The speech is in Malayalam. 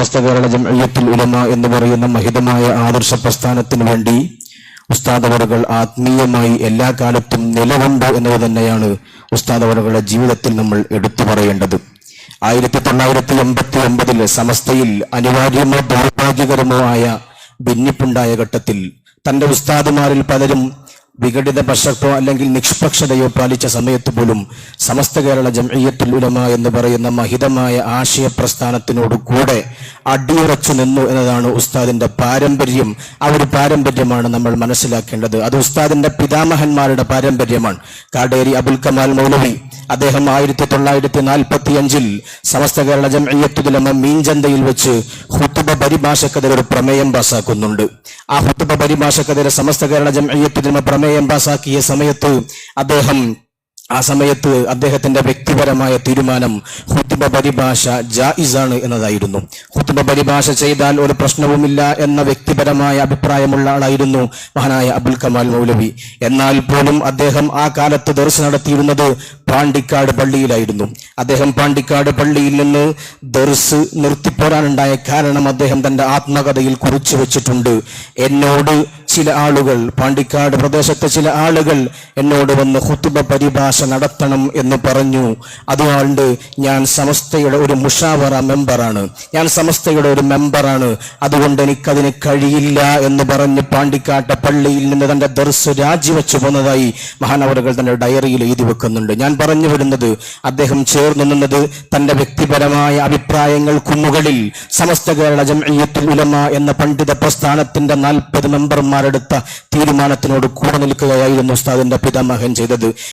സമസ്ത കേരള ജംഇയ്യത്തുൽ ഉലമ എന്ന് പറയുന്ന മഹിതമായ ആദർശ പ്രസ്ഥാനത്തിന് വേണ്ടി ഉസ്താദ് അവറുകൾ ആത്മീയമായി എല്ലാ കാലത്തും നിലകൊണ്ടു എന്നത് തന്നെയാണ് ഉസ്താദ് അവറുകളുടെ ജീവിതത്തിൽ നമ്മൾ എടുത്തു പറയേണ്ടത്. 1989 സമസ്തയിൽ അനിവാര്യമോ ദൗർഭാഗ്യകരമോ ആയ ഭിന്നിപ്പുണ്ടായ ഘട്ടത്തിൽ തന്റെ ഉസ്താദുമാരിൽ പലരും വിഘടിത പക്ഷത്തോ അല്ലെങ്കിൽ നിഷ്പക്ഷതയോ പാലിച്ച സമയത്ത് പോലും സമസ്ത കേരള ജംഇയ്യത്തുൽ ഉലമ എന്ന് പറയുന്ന മഹിതമായ ആശയ പ്രസ്ഥാനത്തിനോട് കൂടെ അടിയുറച്ചു നിന്നു എന്നതാണ് ഉസ്താദിന്റെ പാരമ്പര്യം. ആ ഒരു പാരമ്പര്യമാണ് നമ്മൾ മനസ്സിലാക്കേണ്ടത്. അത് ഉസ്താദിന്റെ പിതാമഹന്മാരുടെ പാരമ്പര്യമാണ്. കാടേരി അബുൽ കമാൽ മൗലവി അദ്ദേഹം 1945 സമസ്ത കേരള ജംഇയ്യത്തുൽ ഉലമ മീൻചന്തയിൽ വെച്ച് ഖുതുബ പരിഭാഷക്കെതിരെ ഒരു പ്രമേയം പാസാക്കുന്നുണ്ട്. ആ ഖുതുബ പരിഭാഷക്കെതിരെ സമസ്ത കേരള ജംഇയ്യത്തുൽ ഉലമ പ്രമേയം പാസാക്കിയ സമയത്ത് അദ്ദേഹത്തിന്റെ വ്യക്തിപരമായ തീരുമാനം ഖുതുബ പരിഭാഷ ജായിസാണ് എന്നതായിരുന്നു. ഖുതുബ പരിഭാഷ ചെയ്താൽ ഒരു പ്രശ്നവുമില്ല എന്ന വ്യക്തിപരമായ അഭിപ്രായമുള്ള ആളായിരുന്നു മഹാനായ അബുൽ കമാൽ മൗലവി. എന്നാൽ പോലും അദ്ദേഹം ആ കാലത്ത് ദർസ് നടത്തിയിരുന്നത് പാണ്ടിക്കാട് പള്ളിയിലായിരുന്നു. അദ്ദേഹം പാണ്ടിക്കാട് പള്ളിയിൽ നിന്ന് ദർസ് നിർത്തിപ്പോരാനുണ്ടായ കാരണം അദ്ദേഹം തന്റെ ആത്മകഥയിൽ കുറിച്ചു വെച്ചിട്ടുണ്ട്. എന്നോട് ചില ആളുകൾ, പാണ്ടിക്കാട് പ്രദേശത്തെ ചില ആളുകൾ എന്നോട് വന്ന് ഖുതുബ പരിഭാഷ നടത്തണം എന്ന് പറഞ്ഞു. അതുകൊണ്ട് ഞാൻ സമസ്തയുടെ ഒരു മുഷാവറ മെമ്പറാണ്, ഞാൻ സമസ്തയുടെ ഒരു മെമ്പറാണ്, അതുകൊണ്ട് എനിക്കതിന് കഴിയില്ല എന്ന് പറഞ്ഞ് പാണ്ടിക്കാട്ടെ പള്ളിയിൽ നിന്ന് തന്റെ ദർസ് രാജിവെച്ചു പോന്നതായി മഹാനവറുകൾ തന്റെ ഡയറിയിൽ എഴുതി വെക്കുന്നുണ്ട്. ഞാൻ പറഞ്ഞു വരുന്നത്, അദ്ദേഹം ചേർന്നു നിന്നത് തന്റെ വ്യക്തിപരമായ അഭിപ്രായങ്ങൾക്കു മുകളിൽ സമസ്ത കേരള ജംഇയ്യത്തുൽ ഉലമ എന്ന പണ്ഡിത പ്രസ്ഥാനത്തിന്റെ 40 മെമ്പർമാരെടുത്ത തീരുമാനത്തിനോട് കൂടെ നിൽക്കുകയായിരുന്നു ഉസ്താദിന്റെ പിതാമഹൻ ചെയ്തത്.